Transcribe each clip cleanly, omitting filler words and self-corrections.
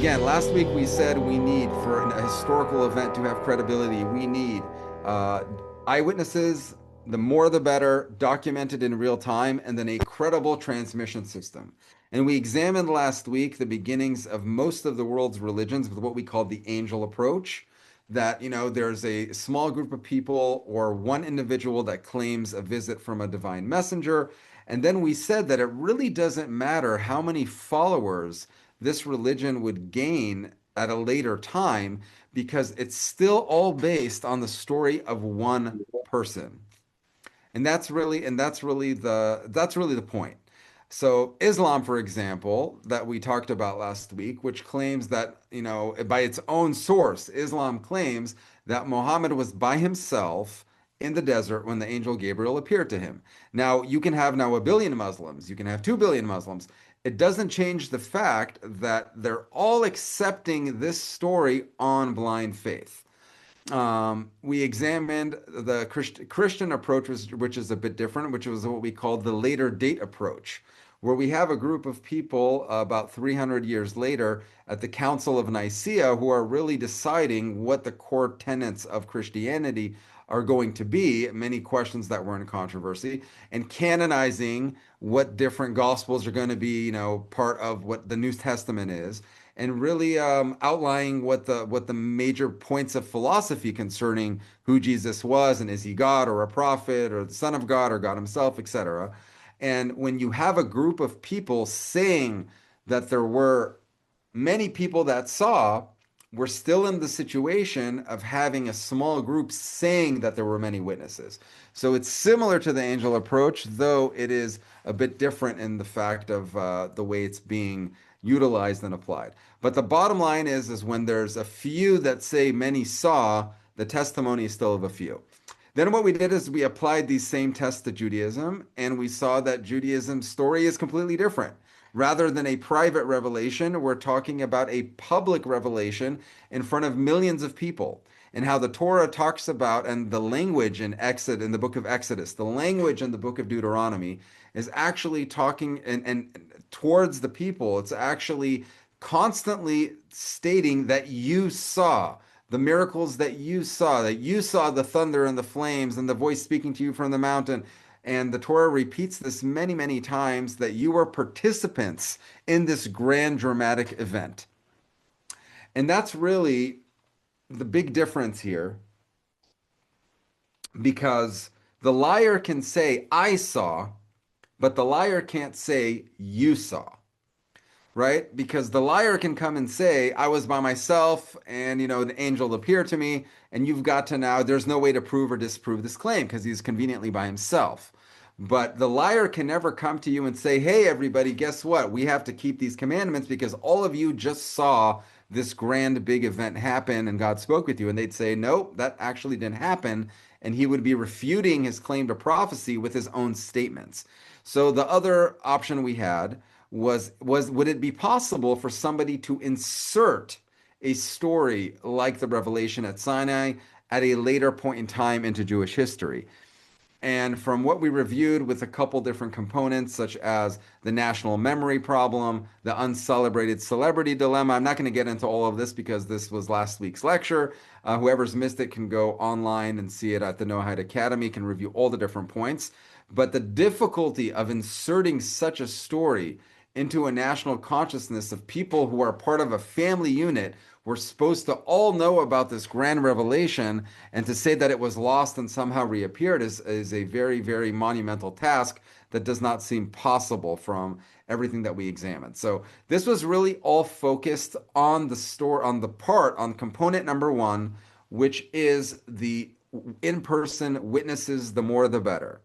again, last week we said we need, for a historical event to have credibility, we need uh, eyewitnesses, the more the better, documented in real time, and then a credible transmission system. And we examined last week the beginnings of most of the world's religions with what we call the angel approach. That, there's a small group of people or one individual that claims a visit from a divine messenger. And then we said that it really doesn't matter how many followers this religion would gain at a later time because it's still all based on the story of one person. And that's really the point. So Islam, for example, that we talked about last week, which claims that, by its own source, Islam claims that Muhammad was by himself in the desert when the angel Gabriel appeared to him. Now, you can have now 1 billion Muslims, you can have 2 billion Muslims. It doesn't change the fact that they're all accepting this story on blind faith. We examined the Christian approach, which is a bit different, which was what we call the later date approach, where we have a group of people about 300 years later at the Council of Nicaea who are really deciding what the core tenets of Christianity are going to be, many questions that were in controversy, and canonizing what different gospels are going to be, part of what the New Testament is, and really outlining what the major points of philosophy concerning who Jesus was and is he God or a prophet or the Son of God or God himself, etc. And when you have a group of people saying that there were many people that saw, we're still in the situation of having a small group saying that there were many witnesses. So it's similar to the angel approach, though it is a bit different in the fact of the way it's being utilized and applied. But the bottom line is when there's a few that say many saw, the testimony is still of a few. Then what we did is we applied these same tests to Judaism, and we saw that Judaism's story is completely different. Rather than a private revelation, we're talking about a public revelation in front of millions of people. And how the Torah talks about, and the language in Exodus, in the book of Exodus, the language in the book of Deuteronomy is actually talking and towards the people. It's actually constantly stating that you saw the miracles that you saw the thunder and the flames and the voice speaking to you from the mountain. And the Torah repeats this many, many times that you were participants in this grand dramatic event. And that's really the big difference here because the liar can say, I saw, but the liar can't say, you saw. Right? Because the liar can come and say, I was by myself and, the angel appeared to me, and you've got to now, there's no way to prove or disprove this claim because he's conveniently by himself. But the liar can never come to you and say, hey, everybody, guess what? We have to keep these commandments because all of you just saw this grand big event happen and God spoke with you. And they'd say, nope, that actually didn't happen. And he would be refuting his claim to prophecy with his own statements. So the other option we had was would it be possible for somebody to insert a story like the revelation at Sinai at a later point in time into Jewish history? And from what we reviewed with a couple different components, such as the national memory problem, the uncelebrated celebrity dilemma, I'm not going to get into all of this because this was last week's lecture. Whoever's missed it can go online and see it at the Noahide Academy, can review all the different points. But the difficulty of inserting such a story into a national consciousness of people who are part of a family unit. We're supposed to all know about this grand revelation, and to say that it was lost and somehow reappeared is a very, very monumental task that does not seem possible from everything that we examined. So this was really all focused on on component number one, which is the in-person witnesses, the more the better.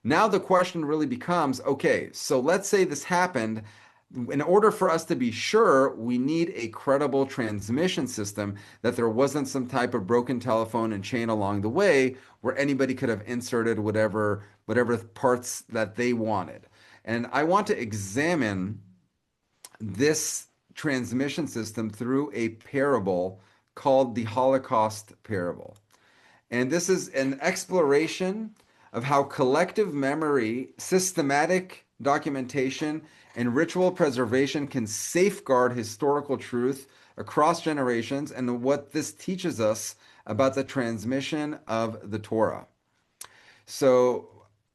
Now the question really becomes, okay, so let's say this happened. In order for us to be sure, we need a credible transmission system, that there wasn't some type of broken telephone and chain along the way where anybody could have inserted whatever parts that they wanted. And I want to examine this transmission system through a parable called the Holocaust parable. And this is an exploration of how collective memory, systematic documentation, and ritual preservation can safeguard historical truth across generations and what this teaches us about the transmission of the Torah. So,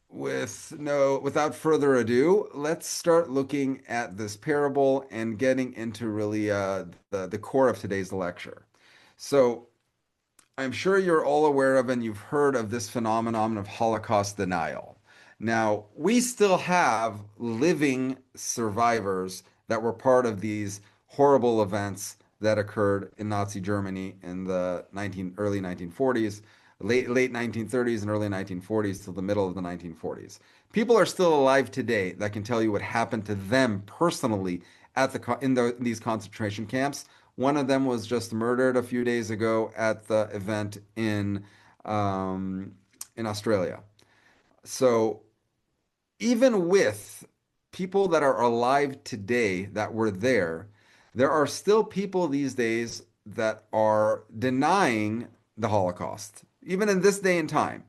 without further ado, let's start looking at this parable and getting into really the core of today's lecture. So, I'm sure you're all aware of and you've heard of this phenomenon of Holocaust denial. Now, we still have living survivors that were part of these horrible events that occurred in Nazi Germany in the early 1940s, late 1930s and early 1940s till the middle of the 1940s. People are still alive today that can tell you what happened to them personally in these concentration camps. One of them was just murdered a few days ago at the event in Australia. So even with people that are alive today that were there are still people these days that are denying the Holocaust, even in this day and time.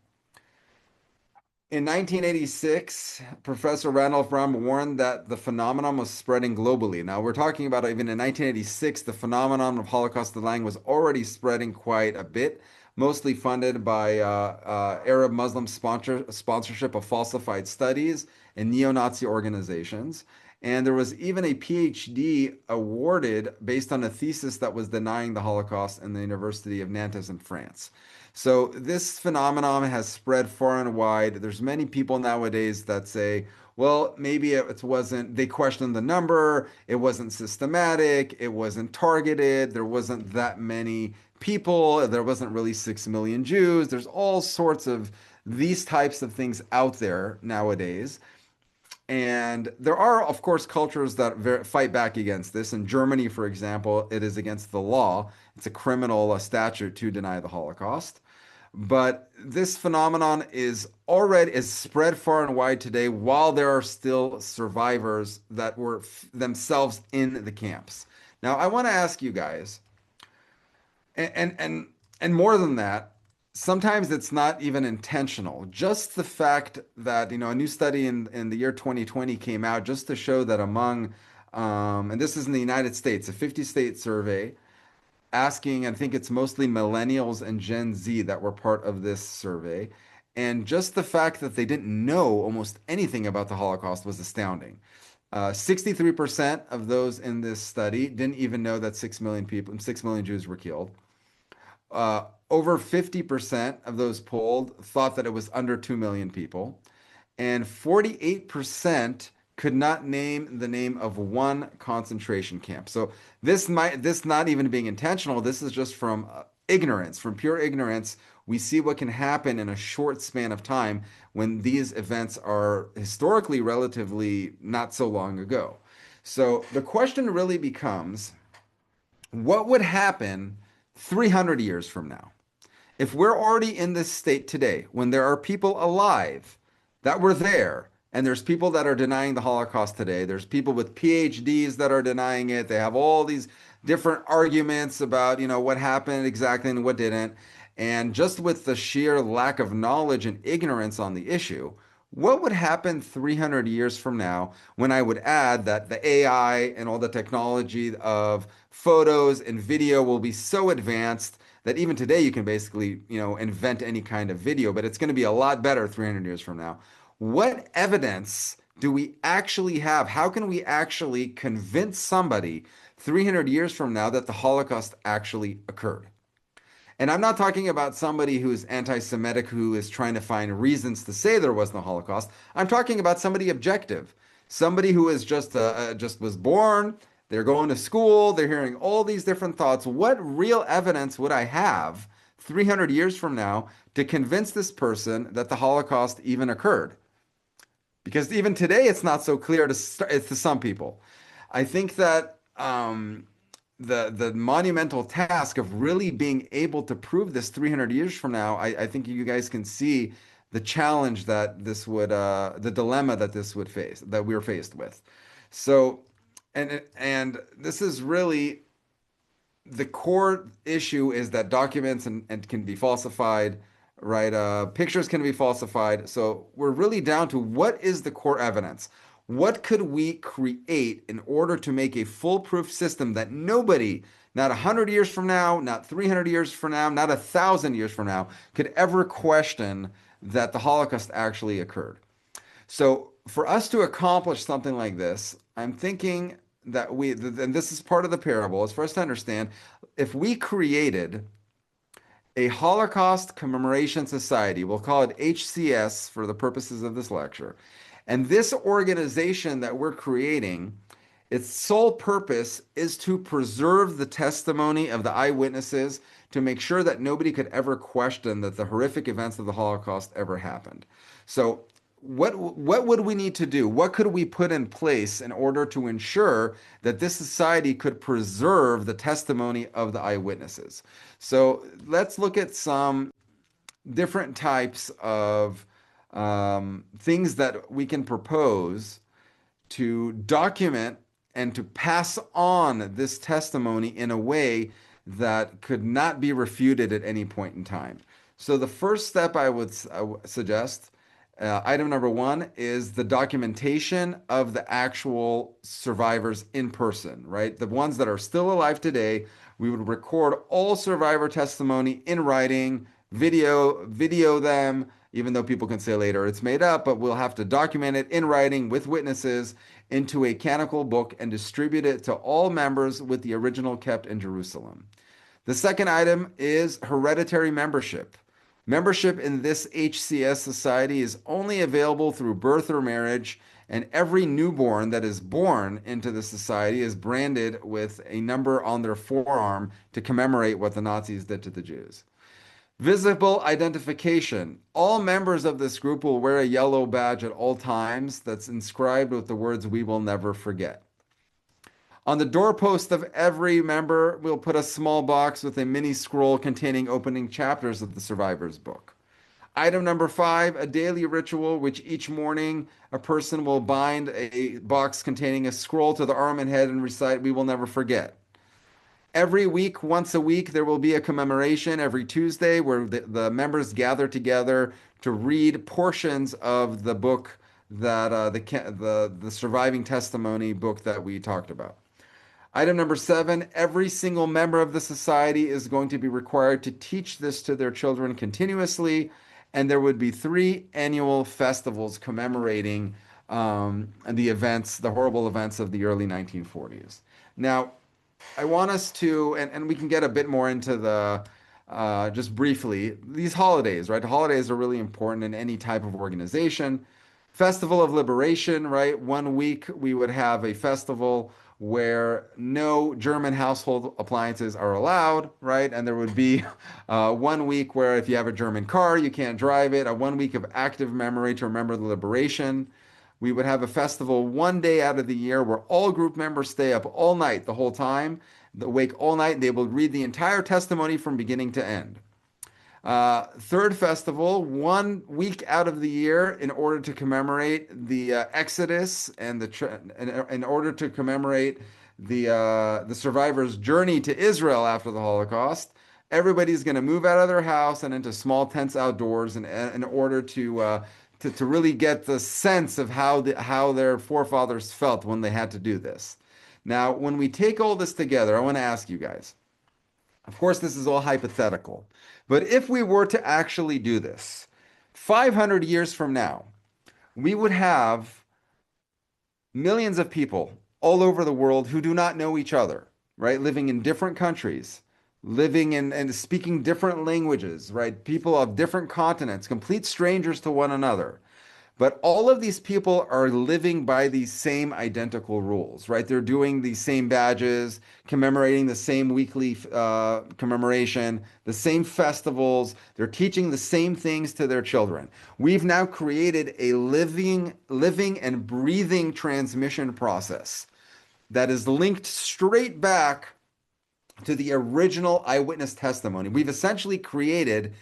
In 1986, Professor Randolph Brown warned that the phenomenon was spreading globally. Now, we're talking about even in 1986, the phenomenon of Holocaust denying was already spreading quite a bit, mostly funded by Arab Muslim sponsorship of falsified studies and neo-Nazi organizations. And there was even a PhD awarded based on a thesis that was denying the Holocaust in the University of Nantes in France. So this phenomenon has spread far and wide. There's many people nowadays that say, well, maybe it wasn't, they question the number, it wasn't systematic, it wasn't targeted, there wasn't that many people, there wasn't really 6 million Jews. There's all sorts of these types of things out there nowadays. And there are, of course, cultures that fight back against this. In Germany, for example, it is against the law. It's a criminal statute to deny the Holocaust. But this phenomenon is spread far and wide today, while there are still survivors that were themselves in the camps. Now, I want to ask you guys, and more than that, sometimes it's not even intentional. Just the fact that, a new study in the year 2020 came out just to show that and this is in the United States, a 50-state survey asking, I think it's mostly millennials and Gen Z that were part of this survey. And just the fact that they didn't know almost anything about the Holocaust was astounding. 63% of those in this study didn't even know that 6 million Jews were killed. Over 50% of those polled thought that it was under 2 million people, and 48% could not name the name of one concentration camp. So this not even being intentional, this is just from ignorance, from pure ignorance. We see what can happen in a short span of time when these events are historically relatively not so long ago. So the question really becomes, what would happen 300 years from now? If we're already in this state today, when there are people alive that were there, and there's people that are denying the Holocaust today, there's people with PhDs that are denying it, they have all these different arguments about, what happened exactly and what didn't. And just with the sheer lack of knowledge and ignorance on the issue, what would happen 300 years from now when I would add that the AI and all the technology of photos and video will be so advanced that even today you can basically, invent any kind of video, but it's going to be a lot better 300 years from now. What evidence do we actually have? How can we actually convince somebody 300 years from now that the Holocaust actually occurred? And I'm not talking about somebody who's anti-Semitic who is trying to find reasons to say there was no Holocaust. I'm talking about somebody objective, somebody who is just was born, they're going to school, they're hearing all these different thoughts. What real evidence would I have 300 years from now to convince this person that the Holocaust even occurred? Because even today, it's not so clear to some people. I think that the monumental task of really being able to prove this 300 years from now, I think you guys can see the challenge that the dilemma that this would face, that we're faced with. So, and this is really the core issue is that documents and can be falsified, right? Pictures can be falsified. So we're really down to what is the core evidence? What could we create in order to make a foolproof system that nobody not 100 years from now, not 300 years from now, not 1,000 years from now, could ever question that the Holocaust actually occurred. So for us to accomplish something like this, I'm thinking that and this is part of the parable, is for us to understand if we created a Holocaust Commemoration Society, we'll call it HCS for the purposes of this lecture, and this organization that we're creating, its sole purpose is to preserve the testimony of the eyewitnesses to make sure that nobody could ever question that the horrific events of the Holocaust ever happened. So what would we need to do? What could we put in place in order to ensure that this society could preserve the testimony of the eyewitnesses? So let's look at some different types of things that we can propose to document and to pass on this testimony in a way that could not be refuted at any point in time. So the first step I would suggest, item number one, is the documentation of the actual survivors in person, right? The ones that are still alive today, we would record all survivor testimony in writing, video them, even though people can say later it's made up, but we'll have to document it in writing with witnesses into a canonical book and distribute it to all members with the original kept in Jerusalem. The second item is hereditary membership. Membership in this HCS society is only available through birth or marriage, and every newborn that is born into the society is branded with a number on their forearm to commemorate what the Nazis did to the Jews. Visible identification. All members of this group will wear a yellow badge at all times that's inscribed with the words, "We will never forget." On the doorpost of every member, we'll put a small box with a mini scroll containing opening chapters of the survivor's book. Item number 5, a daily ritual, which each morning a person will bind a box containing a scroll to the arm and head and recite, "We will never forget." Every week, once a week, there will be a commemoration every Tuesday where the members gather together to read portions of the book that the surviving testimony book that we talked about. Item number 7, every single member of the society is going to be required to teach this to their children continuously, and there would be 3 annual festivals commemorating the horrible events of the early 1940s. Now, I want us to, and we can get a bit more into just briefly, these holidays, right? The holidays are really important in any type of organization. Festival of Liberation, right? One week we would have a festival where no German household appliances are allowed, right? And there would be 1 week where if you have a German car, you can't drive it, a 1 week of active memory to remember the liberation. We would have a festival 1 day out of the year where all group members stay up all night the whole time, awake all night, and they will read the entire testimony from beginning to end. Third festival, 1 week out of the year in order to commemorate the Exodus and in order to commemorate the survivors' journey to Israel after the Holocaust. Everybody's going to move out of their house and into small tents outdoors in order to really get the sense of how their forefathers felt when they had to do this. Now, when we take all this together, I want to ask you guys, of course, this is all hypothetical, but if we were to actually do this, 500 years from now, we would have millions of people all over the world who do not know each other, right? Living in different countries, living in and speaking different languages, right? People of different continents, complete strangers to one another. But all of these people are living by these same identical rules, right? They're doing these same badges, commemorating the same weekly commemoration, the same festivals. They're teaching the same things to their children. We've now created a living and breathing transmission process that is linked straight back to the original eyewitness testimony. We've essentially created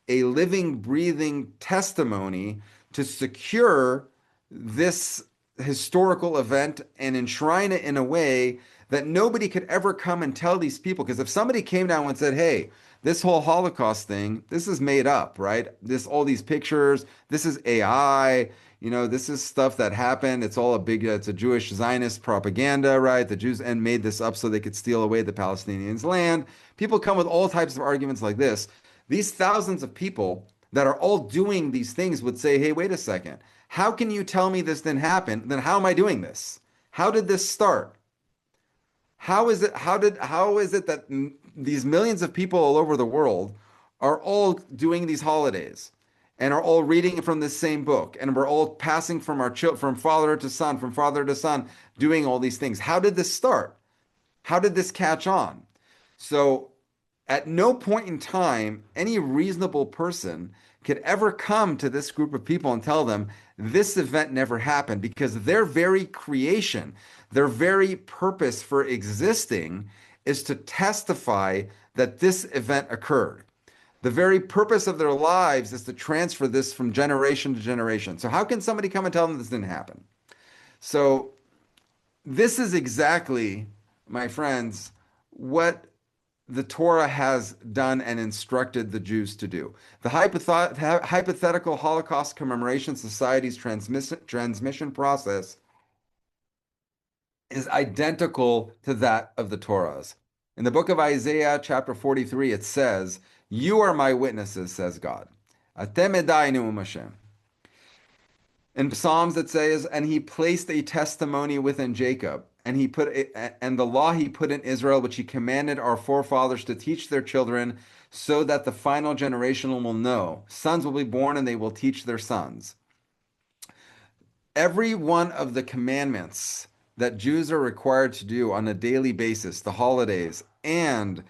a living, breathing testimony to secure this historical event and enshrine it in a way that nobody could ever come and tell these people. Because if somebody came down and said, "Hey, this whole Holocaust thing, this is made up, right? All these pictures, this is AI. This is stuff that happened. It's all it's a Jewish Zionist propaganda, right? The Jews and made this up so they could steal away the Palestinians' land. People come with all types of arguments like this. These thousands of people that are all doing these things would say, hey, wait a second. How can you tell me this didn't happen? Then how am I doing this? How did this start? How is it that these millions of people all over the world are all doing these holidays and are all reading from the same book and we're all passing from from father to son, doing all these things? How did this start? How did this catch on? So at no point in time, any reasonable person could ever come to this group of people and tell them this event never happened, because their very creation, their very purpose for existing is to testify that this event occurred. The very purpose of their lives is to transfer this from generation to generation. So how can somebody come and tell them this didn't happen? So this is exactly, my friends, what the Torah has done and instructed the Jews to do. The hypothetical Holocaust Commemoration Society's transmission process is identical to that of the Torah's. In the book of Isaiah, chapter 43, it says, "You are my witnesses," says God. Atem edai ne'um Hashem. In Psalms it says, "And he placed a testimony within Jacob, and the law he put in Israel, which he commanded our forefathers to teach their children, so that the final generation will know. Sons will be born and they will teach their sons." Every one of the commandments that Jews are required to do on a daily basis, the holidays, and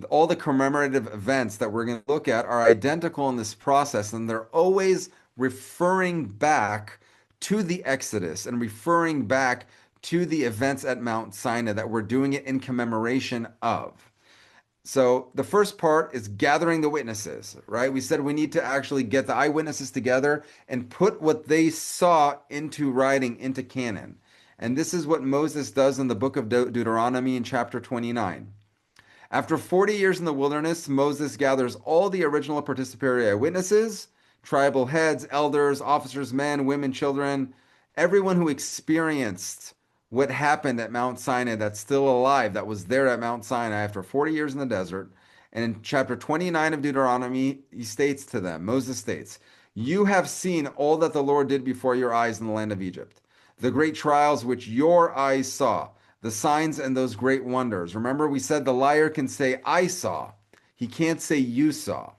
all the commemorative events that we're going to look at, are identical in this process, and they're always referring back to the Exodus and referring back to the events at Mount Sinai that we're doing it in commemoration of. So the first part is gathering the witnesses, right? We said we need to actually get the eyewitnesses together and put what they saw into writing, into canon. And this is what Moses does in the book of Deuteronomy in chapter 29. After 40 years in the wilderness, Moses gathers all the original participatory eyewitnesses, tribal heads, elders, officers, men, women, children, everyone who experienced what happened at Mount Sinai, that's still alive, that was there at Mount Sinai after 40 years in the desert. And in chapter 29 of Deuteronomy, Moses states, "You have seen all that the Lord did before your eyes in the land of Egypt, the great trials which your eyes saw, the signs and those great wonders." Remember, we said the liar can say, "I saw." He can't say, "You saw."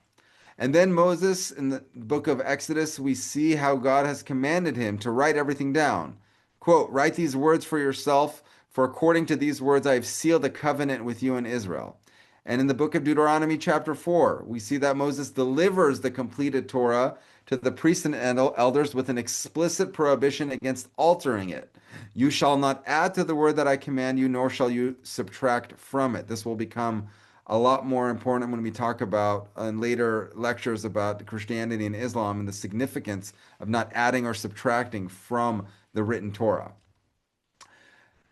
And then Moses, in the book of Exodus, we see how God has commanded him to write everything down. Quote, "Write these words for yourself, for according to these words I have sealed a covenant with you in Israel." And in the book of Deuteronomy chapter 4, we see that Moses delivers the completed Torah to the priests and elders with an explicit prohibition against altering it. "You shall not add to the word that I command you, nor shall you subtract from it." This will become a lot more important when we talk about in later lectures about Christianity and Islam and the significance of not adding or subtracting from the written Torah.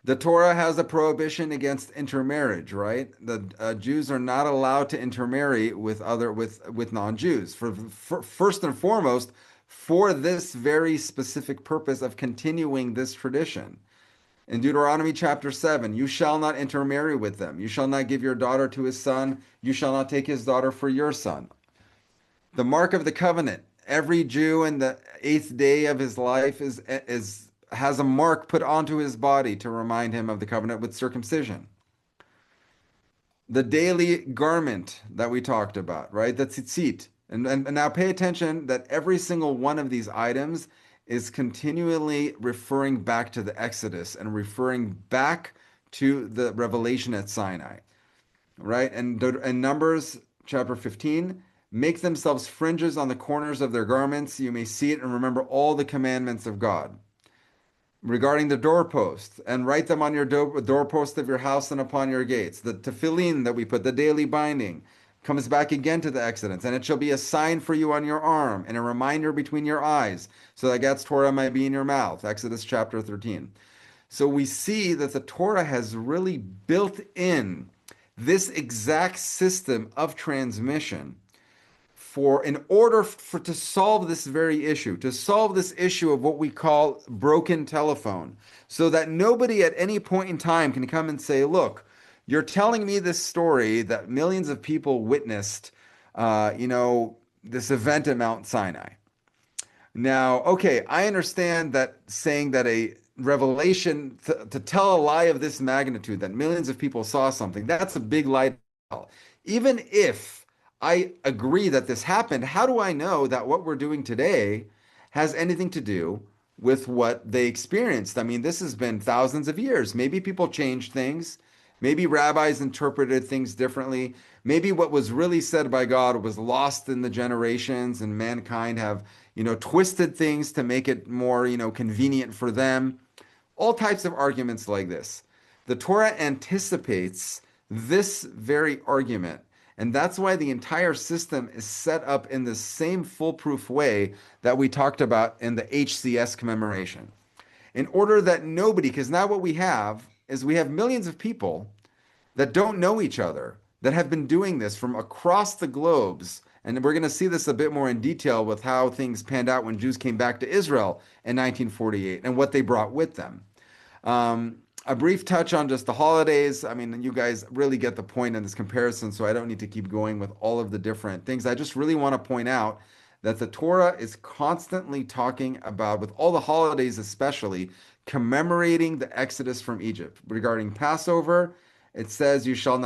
The Torah has a prohibition against intermarriage, right? The Jews are not allowed to intermarry with non-Jews. First and foremost, for this very specific purpose of continuing this tradition. In Deuteronomy chapter 7, "You shall not intermarry with them. You shall not give your daughter to his son. You shall not take his daughter for your son." The mark of the covenant. Every Jew in the 8th day of his life has a mark put onto his body to remind him of the covenant with circumcision. The daily garment that we talked about, right? The tzitzit. And now pay attention that every single one of these items is continually referring back to the Exodus and referring back to the revelation at Sinai, right? And Numbers chapter 15, "Make themselves fringes on the corners of their garments. You may see it and remember all the commandments of God." Regarding the doorpost, "And write them on your doorpost of your house and upon your gates." The tefillin that we put, the daily binding, comes back again to the Exodus. "And it shall be a sign for you on your arm and a reminder between your eyes, so that God's Torah might be in your mouth." Exodus chapter 13. So we see that the Torah has really built in this exact system of transmission for in order for to solve this very issue, to solve this issue of what we call broken telephone, so that nobody at any point in time can come and say, look, you're telling me this story that millions of people witnessed, this event at Mount Sinai. Now, okay, I understand that saying that a revelation to tell a lie of this magnitude, that millions of people saw something, that's a big lie to tell. Even if I agree that this happened, how do I know that what we're doing today has anything to do with what they experienced? I mean, this has been thousands of years. Maybe people changed things. Maybe rabbis interpreted things differently. Maybe what was really said by God was lost in the generations, and mankind have, twisted things to make it more, convenient for them. All types of arguments like this. The Torah anticipates this very argument. And that's why the entire system is set up in the same foolproof way that we talked about in the HCS commemoration. In order that nobody, because now what we have is we have millions of people that don't know each other, that have been doing this from across the globes. And we're going to see this a bit more in detail with how things panned out when Jews came back to Israel in 1948 and what they brought with them. A brief touch on just the holidays. I mean, you guys really get the point in this comparison, so I don't need to keep going with all of the different things. I just really want to point out that the Torah is constantly talking about, with all the holidays especially, commemorating the Exodus from Egypt. Regarding Passover, it says you shall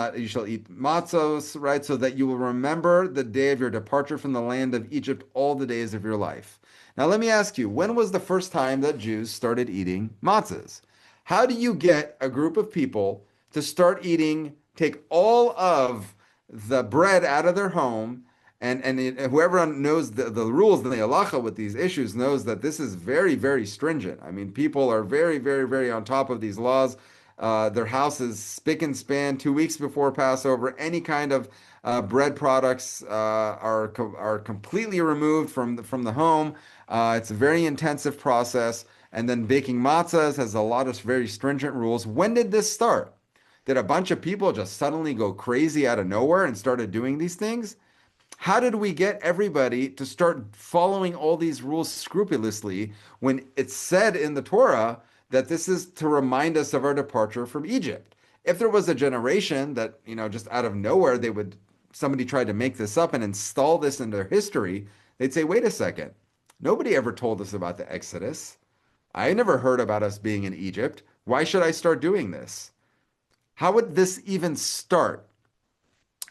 eat matzos, right? So that you will remember the day of your departure from the land of Egypt all the days of your life. Now, let me ask you, when was the first time that Jews started eating matzahs? How do you get a group of people to start eating, take all of the bread out of their home, and whoever knows the rules, the halacha with these issues knows that this is very, very stringent. I mean, people are very, very, very on top of these laws. Their house is spick and span 2 weeks before Passover. Any kind of bread products are completely removed from the home. It's a very intensive process. And then baking matzahs has a lot of very stringent rules. When did this start? Did a bunch of people just suddenly go crazy out of nowhere and started doing these things? How did we get everybody to start following all these rules scrupulously when it's said in the Torah that this is to remind us of our departure from Egypt? If there was a generation that, just out of nowhere, somebody tried to make this up and install this in their history, they'd say, wait a second, nobody ever told us about the Exodus. I never heard about us being in Egypt. Why should I start doing this? How would this even start?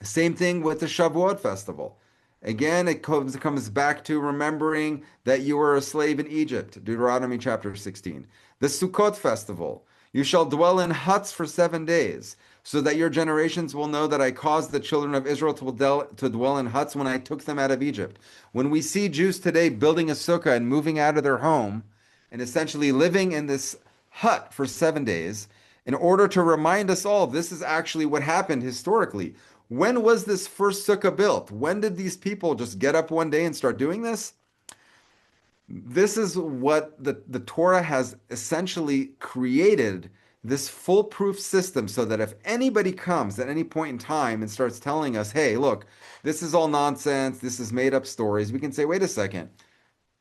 Same thing with the Shavuot festival. Again, it comes back to remembering that you were a slave in Egypt, Deuteronomy chapter 16. The Sukkot festival. You shall dwell in huts for 7 days, so that your generations will know that I caused the children of Israel to dwell in huts when I took them out of Egypt. When we see Jews today building a sukkah and moving out of their home, and essentially living in this hut for 7 days, in order to remind us all, this is actually what happened historically. When was this first sukkah built? When did these people just get up one day and start doing this? This is what the Torah has essentially created, this foolproof system, so that if anybody comes at any point in time and starts telling us, hey, look, this is all nonsense, this is made up stories, we can say, wait a second,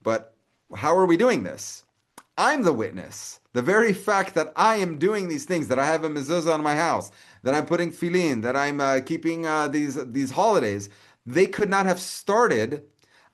but how are we doing this? I'm the witness. The very fact that I am doing these things, that I have a mezuzah on my house, that I'm putting tefillin, that I'm keeping these holidays, they could not have started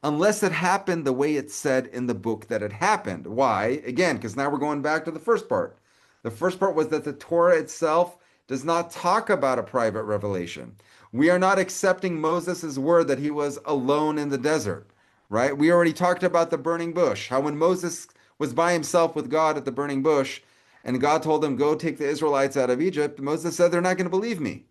unless it happened the way it said in the book that it happened. Why? Again, because now we're going back to the first part. The first part was that the Torah itself does not talk about a private revelation. We are not accepting Moses' word that he was alone in the desert, right? We already talked about the burning bush, how when Moses was by himself with God at the burning bush, and God told him, go take the Israelites out of Egypt, Moses said, they're not going to believe me.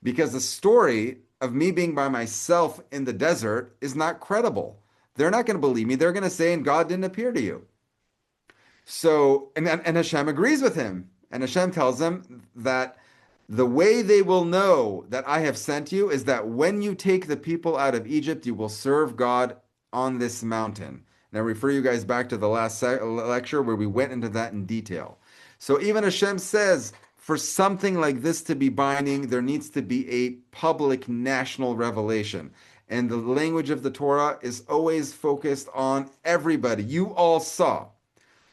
Because the story of me being by myself in the desert is not credible. They're not going to believe me. They're going to say, and God didn't appear to you. So, and Hashem agrees with him. And Hashem tells him that the way they will know that I have sent you is that when you take the people out of Egypt, you will serve God on this mountain. And I refer you guys back to the last lecture where we went into that in detail. So even Hashem says, for something like this to be binding, there needs to be a public national revelation. And the language of the Torah is always focused on everybody. You all saw.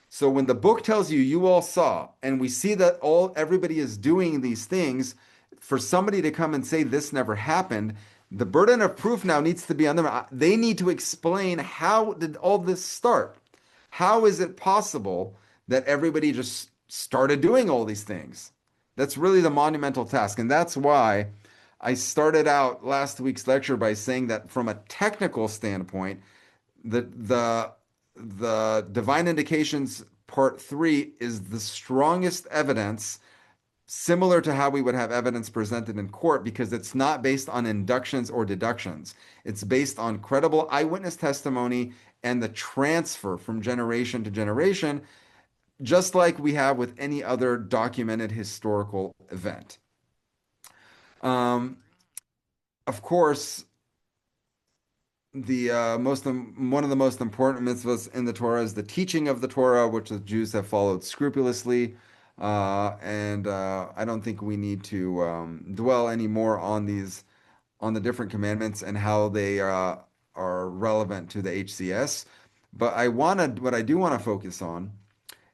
So when the book tells you you all saw, and we see that all everybody is doing these things, for somebody to come and say this never happened, the burden of proof now needs to be on them. They need to explain, how did all this start? How is it possible that everybody just started doing all these things? That's really the monumental task. And that's why I started out last week's lecture by saying that from a technical standpoint, the the divine indications part 3 is the strongest evidence, similar to how we would have evidence presented in court, because it's not based on inductions or deductions. It's based on credible eyewitness testimony and the transfer from generation to generation, just like we have with any other documented historical event. Um, of course, the one of the most important mitzvahs in the Torah is the teaching of the Torah, which the Jews have followed scrupulously. And I don't think we need to dwell anymore on on the different commandments and how they are relevant to the HCS. But what I do want to focus on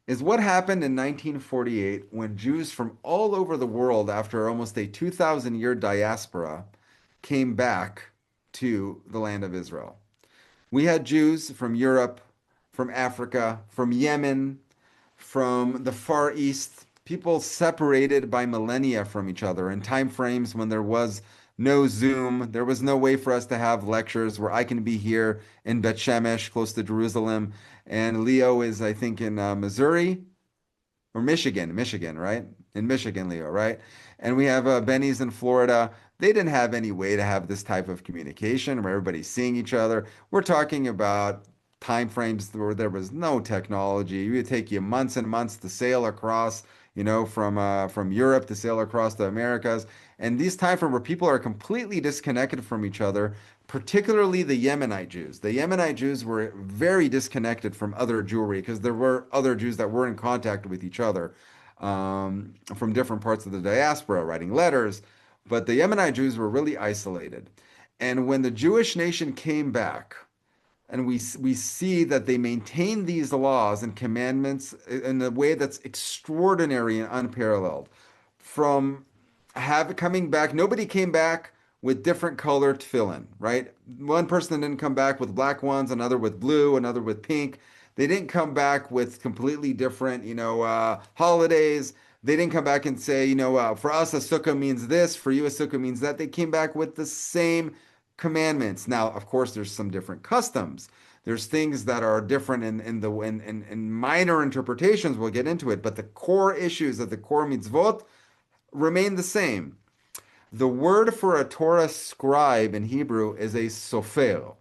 is what happened in 1948 when Jews from all over the world, after almost a 2,000-year diaspora, came back to the land of Israel. We had Jews from Europe, from Africa, from Yemen, from the Far East, people separated by millennia from each other in time frames when there was no Zoom, there was no way for us to have lectures where I can be here in Bet Shemesh, close to Jerusalem, and Leo is, I think, in Missouri or Michigan, right? In Michigan, Leo, right? And we have Benny's in Florida. They didn't have any way to have this type of communication where everybody's seeing each other. We're talking about time frames where there was no technology. It would take you months and months to sail across, from Europe to sail across the Americas. And these time frames where people are completely disconnected from each other, particularly the Yemenite Jews. The Yemenite Jews were very disconnected from other Jewry because there were other Jews that were in contact with each other from different parts of the diaspora, writing letters. But the Yemenite Jews were really isolated. And when the Jewish nation came back, and we see that they maintain these laws and commandments in a way that's extraordinary and unparalleled. From coming back, nobody came back with different colored tefillin, right? One person didn't come back with black ones, another with blue, another with pink. They didn't come back with completely different, holidays. They didn't come back and say, for us, a sukkah means this, for you, a sukkah means that. They came back with the same commandments. Now, of course, there's some different customs. There's things that are different in minor interpretations. We'll get into it, but the core issues of the core mitzvot remain the same. The word for a Torah scribe in Hebrew is a sofer.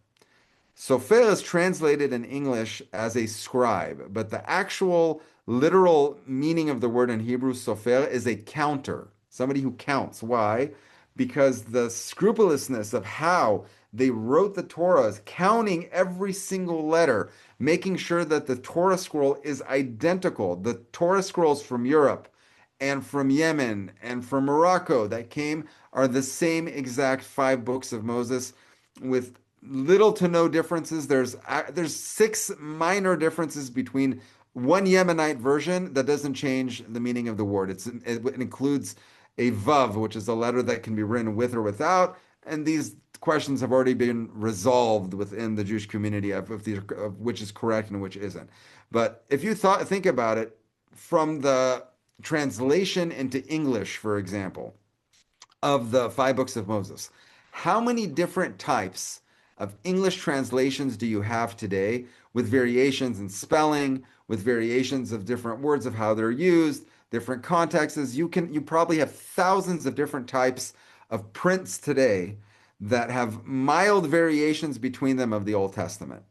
Sofer is translated in English as a scribe, but the actual literal meaning of the word in Hebrew, sofer, is a counter, somebody who counts. Why? Because the scrupulousness of how they wrote the Torah, counting every single letter, making sure that the Torah scroll is identical. The Torah scrolls from Europe and from Yemen and from Morocco that came are the same exact 5 books of Moses with little to no differences. There's 6 minor differences between one Yemenite version that doesn't change the meaning of the word. It includes a vav, which is a letter that can be written with or without, and these questions have already been resolved within the Jewish community of which is correct and which isn't. But if you think about it, from the translation into English, for example, of the 5 books of Moses, how many different types of English translations do you have today, with variations in spelling, with variations of different words of how they're used, different contexts? You probably have thousands of different types of prints today that have mild variations between them of the Old Testament.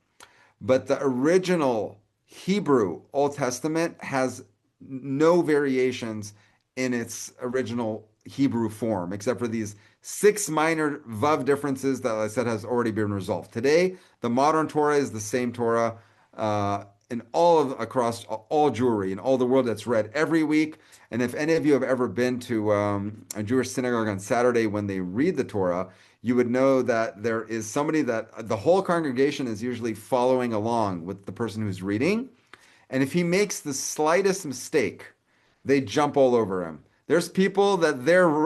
But the original Hebrew Old Testament has no variations in its original Hebrew form, except for these 6 minor vav differences that I said has already been resolved. Today, the modern Torah is the same Torah across all Jewry in all the world, that's read every week. And if any of you have ever been to a Jewish synagogue on Saturday when they read the Torah, you would know that there is somebody that the whole congregation is usually following along with the person who's reading. And if he makes the slightest mistake, they jump all over him. There's people that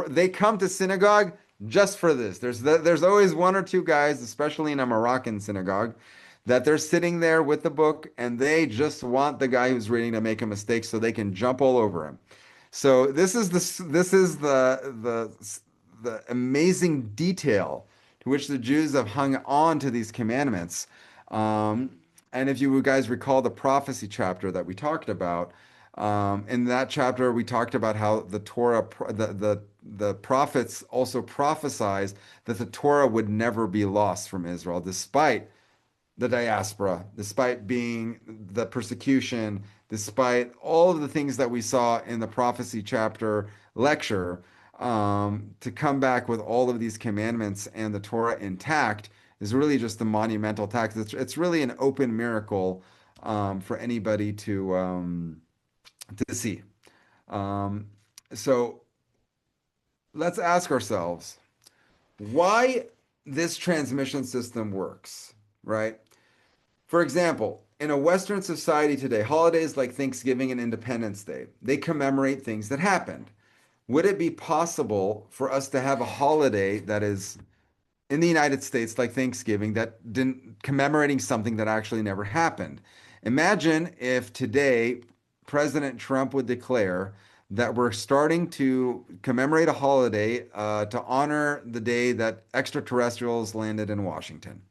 they come to synagogue just for this. There's always one or two guys, especially in a Moroccan synagogue, that they're sitting there with the book and they just want the guy who's reading to make a mistake so they can jump all over him. So this is the amazing detail to which the Jews have hung on to these commandments. Um, and if you guys recall the prophecy chapter that we talked about, in that chapter we talked about how the Torah, the prophets also prophesied that the Torah would never be lost from Israel, despite the diaspora, despite being the persecution, despite all of the things that we saw in the prophecy chapter lecture, to come back with all of these commandments and the Torah intact is really just a monumental task. It's really an open miracle for anybody to see. Um, so let's ask ourselves why this transmission system works, right? For example, in a Western society today, holidays like Thanksgiving and Independence Day, they commemorate things that happened. Would it be possible for us to have a holiday that is in the United States, like Thanksgiving, that didn't commemorating something that actually never happened? Imagine if today President Trump would declare that we're starting to commemorate a holiday to honor the day that extraterrestrials landed in Washington.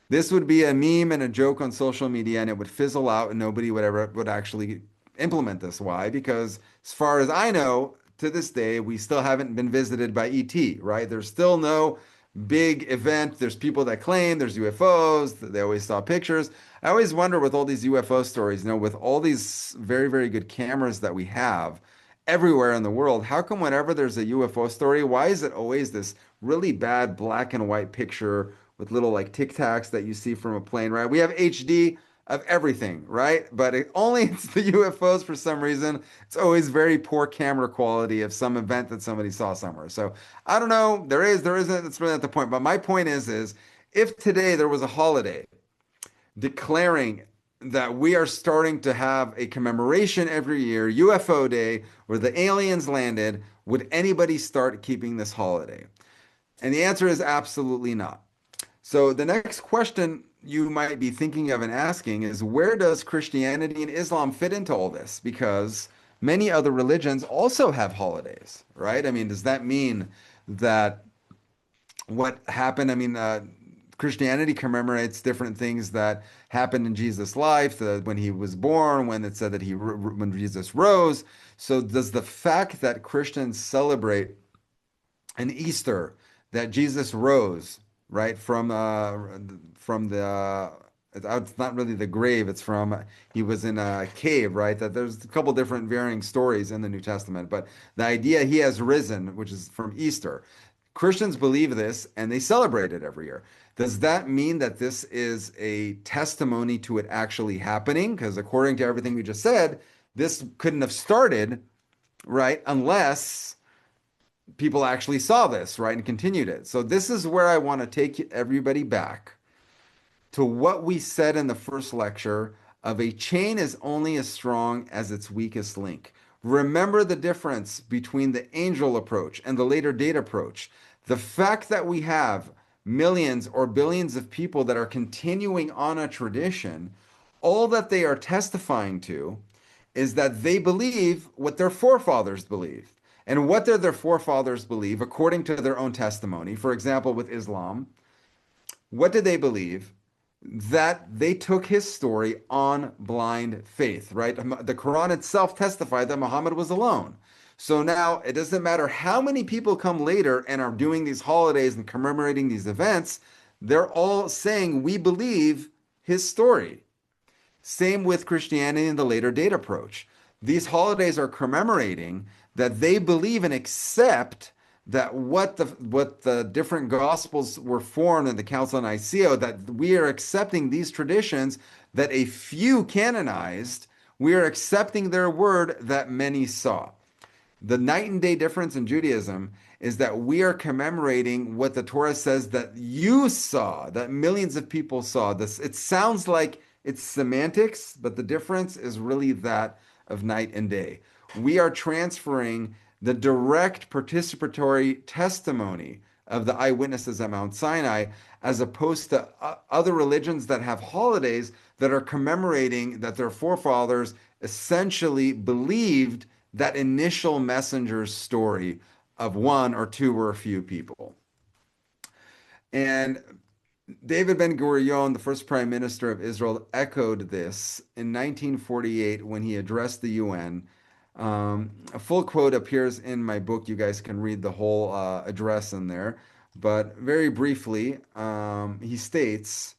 This would be a meme and a joke on social media, and it would fizzle out, and nobody would actually implement this. Why? Because as far as I know, to this day, we still haven't been visited by ET, right? There's still no big event. There's people that claim there's UFOs. They always saw pictures. I always wonder with all these UFO stories, with all these very, very good cameras that we have everywhere in the world, how come whenever there's a UFO story, why is it always this really bad black and white picture with little like tic tacs that you see from a plane, right? We have HD of everything, right? But only it's the UFOs for some reason. It's always very poor camera quality of some event that somebody saw somewhere. So I don't know. There isn't. It's really not the point. But my point is if today there was a holiday declaring that we are starting to have a commemoration every year, UFO Day, where the aliens landed, would anybody start keeping this holiday? And the answer is absolutely not. So the next question you might be thinking of and asking is, where does Christianity and Islam fit into all this? Because many other religions also have holidays, right? I mean, does that mean that what happened? I mean, Christianity commemorates different things that happened in Jesus' life, when he was born, when it said that when Jesus rose. So does the fact that Christians celebrate an Easter that Jesus rose, right, from the it's not really the grave, it's from he was in a cave, right? That there's a couple different varying stories in the New Testament, but the idea he has risen, which is from Easter. Christians believe this and they celebrate it every year. Does that mean that this is a testimony to it actually happening? Because according to everything we just said, this couldn't have started, right, unless people actually saw this, right, and continued it. So this is where I want to take everybody back to what we said in the first lecture of a chain is only as strong as its weakest link. Remember the difference between the angel approach and the later date approach. The fact that we have millions or billions of people that are continuing on a tradition, all that they are testifying to is that they believe what their forefathers believed. And what did their forefathers believe according to their own testimony? For example, with Islam, what did they believe? That they took his story on blind faith, right? The Quran itself testified that Muhammad was alone. So now it doesn't matter how many people come later and are doing these holidays and commemorating these events, they're all saying we believe his story. Same with Christianity and the later date approach. These holidays are commemorating that they believe and accept that what the different gospels were formed in the Council of Nicaea, that we are accepting these traditions that a few canonized, we are accepting their word that many saw. The night and day difference in Judaism is that we are commemorating what the Torah says that you saw, that millions of people saw. This, it sounds like it's semantics, but the difference is really that of night and day. We are transferring the direct participatory testimony of the eyewitnesses at Mount Sinai, as opposed to other religions that have holidays that are commemorating that their forefathers essentially believed that initial messenger's story of one or two or a few people. And David Ben-Gurion, the first prime minister of Israel, echoed this in 1948 when he addressed the UN. A full quote appears in my book. You guys can read the whole address in there. But very briefly, he states,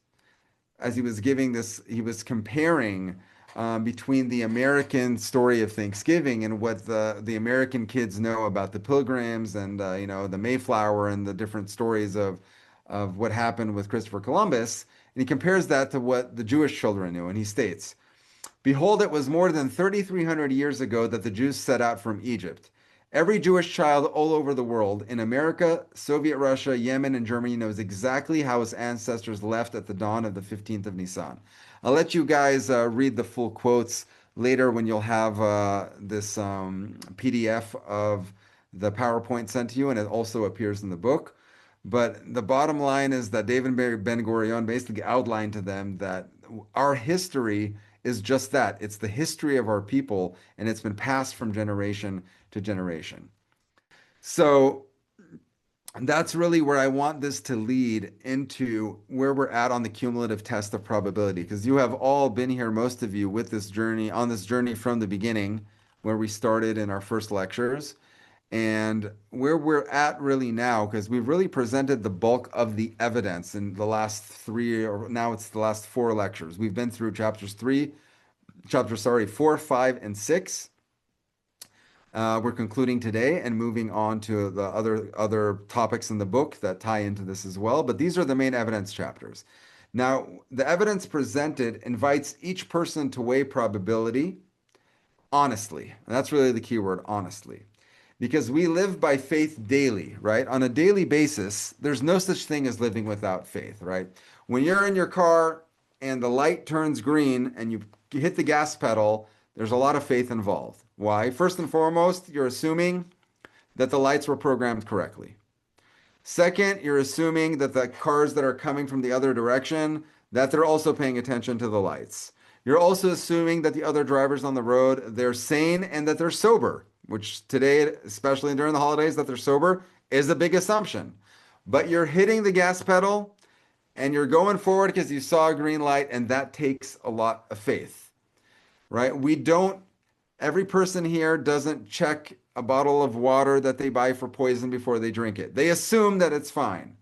as he was giving this, he was comparing between the American story of Thanksgiving and what the American kids know about the Pilgrims and the Mayflower and the different stories of what happened with Christopher Columbus. And he compares that to what the Jewish children knew. And he states, "Behold, it was more than 3,300 years ago that the Jews set out from Egypt. Every Jewish child all over the world, in America, Soviet Russia, Yemen, and Germany, knows exactly how his ancestors left at the dawn of the 15th of Nisan." I'll let you guys read the full quotes later when you'll have this PDF of the PowerPoint sent to you, and it also appears in the book. But the bottom line is that David Ben-Gurion basically outlined to them that our history is just that. It's the history of our people, and it's been passed from generation to generation. So that's really where I want this to lead into where we're at on the cumulative test of probability, because you have all been here, most of you, with this journey, on this journey from the beginning, where we started in our first lectures, and where we're at really now, because we've really presented the bulk of the evidence in the last three, or now it's the last four lectures. We've been through chapters 4, 5, and 6. We're concluding today and moving on to the other topics in the book that tie into this as well. But these are the main evidence chapters. Now, the evidence presented invites each person to weigh probability honestly. And that's really the key word, honestly. Because we live by faith daily, right? On a daily basis, there's no such thing as living without faith, right? When you're in your car and the light turns green and you hit the gas pedal, there's a lot of faith involved. Why? First and foremost, you're assuming that the lights were programmed correctly. Second, you're assuming that the cars that are coming from the other direction, that they're also paying attention to the lights. You're also assuming that the other drivers on the road, they're sane and that they're sober, which today, especially during the holidays, that they're sober is a big assumption. But you're hitting the gas pedal and you're going forward because you saw a green light, and that takes a lot of faith, right? Every person here doesn't check a bottle of water that they buy for poison before they drink it. They assume that it's fine.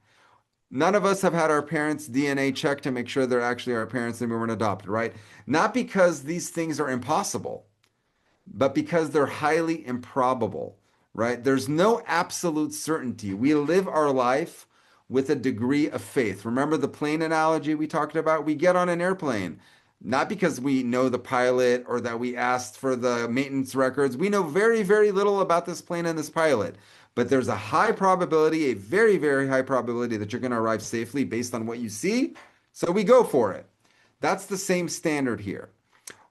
None of us have had our parents' DNA checked to make sure they're actually our parents and we weren't adopted, right? Not because these things are impossible, but because they're highly improbable, right? There's no absolute certainty. We live our life with a degree of faith. Remember the plane analogy we talked about? We get on an airplane, not because we know the pilot or that we asked for the maintenance records. We know very, very little about this plane and this pilot. But there's a high probability, a very, very high probability that you're going to arrive safely based on what you see. So we go for it. That's the same standard here.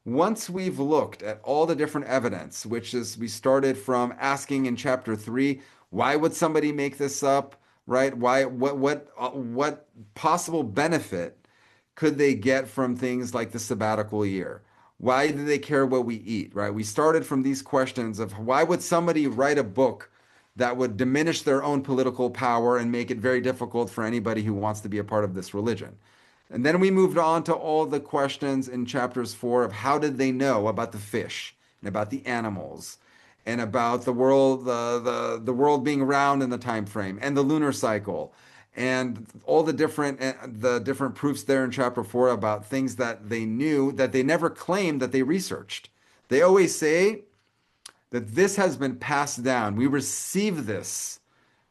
Once we've looked at all the different evidence, which is we started from asking in chapter 3, why would somebody make this up, right? What possible benefit could they get from things like the sabbatical year? Why do they care what we eat, right? We started from these questions of why would somebody write a book that would diminish their own political power and make it very difficult for anybody who wants to be a part of this religion? And then we moved on to all the questions in chapters 4 of how did they know about the fish and about the animals and about the world, the world being round in the time frame and the lunar cycle and all the different proofs there in chapter 4 about things that they knew that they never claimed that they researched. They always say that this has been passed down. We receive this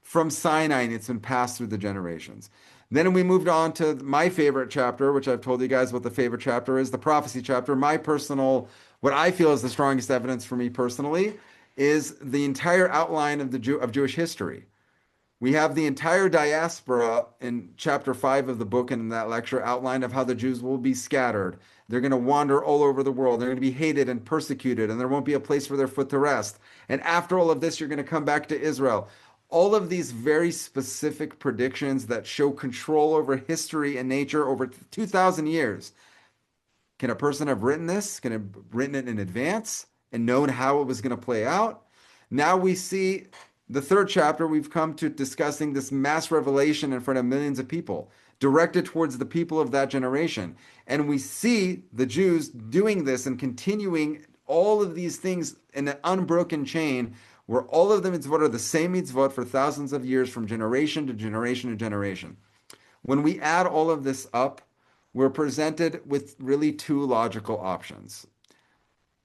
from Sinai and it's been passed through the generations. Then we moved on to my favorite chapter, which I've told you guys what the favorite chapter is, the prophecy chapter. My personal, what I feel is the strongest evidence for me personally is the entire outline of of Jewish history. We have the entire diaspora in chapter 5 of the book and in that lecture outline of how the Jews will be scattered. They're going to wander all over the world. They're going to be hated and persecuted, and there won't be a place for their foot to rest. And after all of this, you're going to come back to Israel. All of these very specific predictions that show control over history and nature over 2,000 years. Can a person have written this? Can have written it in advance and known how it was going to play out? Now we see the third chapter, we've come to discussing this mass revelation in front of millions of people, directed towards the people of that generation. And we see the Jews doing this and continuing all of these things in an unbroken chain where all of the mitzvot are the same mitzvot for thousands of years from generation to generation to generation. When we add all of this up, we're presented with really two logical options.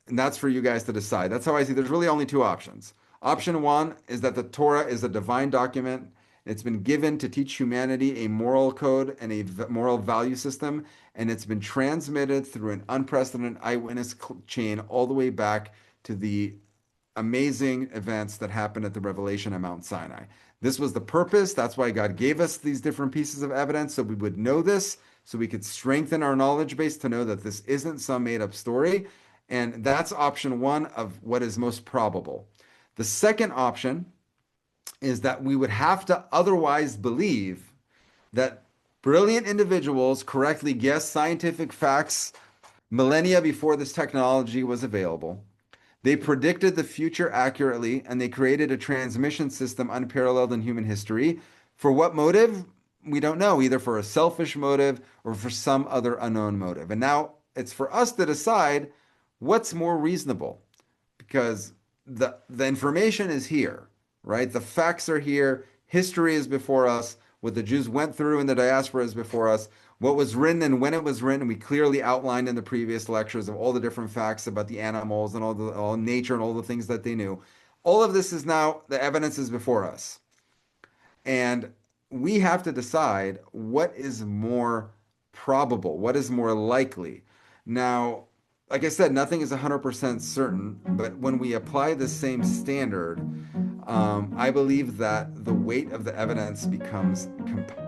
And that's for you guys to decide. That's how I see there's really only two options. Option one is that the Torah is a divine document. It's been given to teach humanity a moral code and a moral value system, and it's been transmitted through an unprecedented eyewitness chain all the way back to the amazing events that happened at the revelation at Mount Sinai. This was the purpose. That's why God gave us these different pieces of evidence so we would know this, so we could strengthen our knowledge base to know that this isn't some made up story. And that's option one of what is most probable. The second option is that we would have to otherwise believe that brilliant individuals correctly guessed scientific facts millennia before this technology was available. They predicted the future accurately, and they created a transmission system unparalleled in human history. For what motive? We don't know, either for a selfish motive or for some other unknown motive. And now it's for us to decide what's more reasonable, because the information is here, right? The facts are here. History is before us. What the Jews went through in the diaspora is before us. What was written and when it was written, we clearly outlined in the previous lectures of all the different facts about the animals and all nature and all the things that they knew. All of this is now, the evidence is before us. And we have to decide what is more probable, what is more likely. Now, like I said, nothing is 100% certain, but when we apply the same standard, I believe that the weight of the evidence becomes compelling.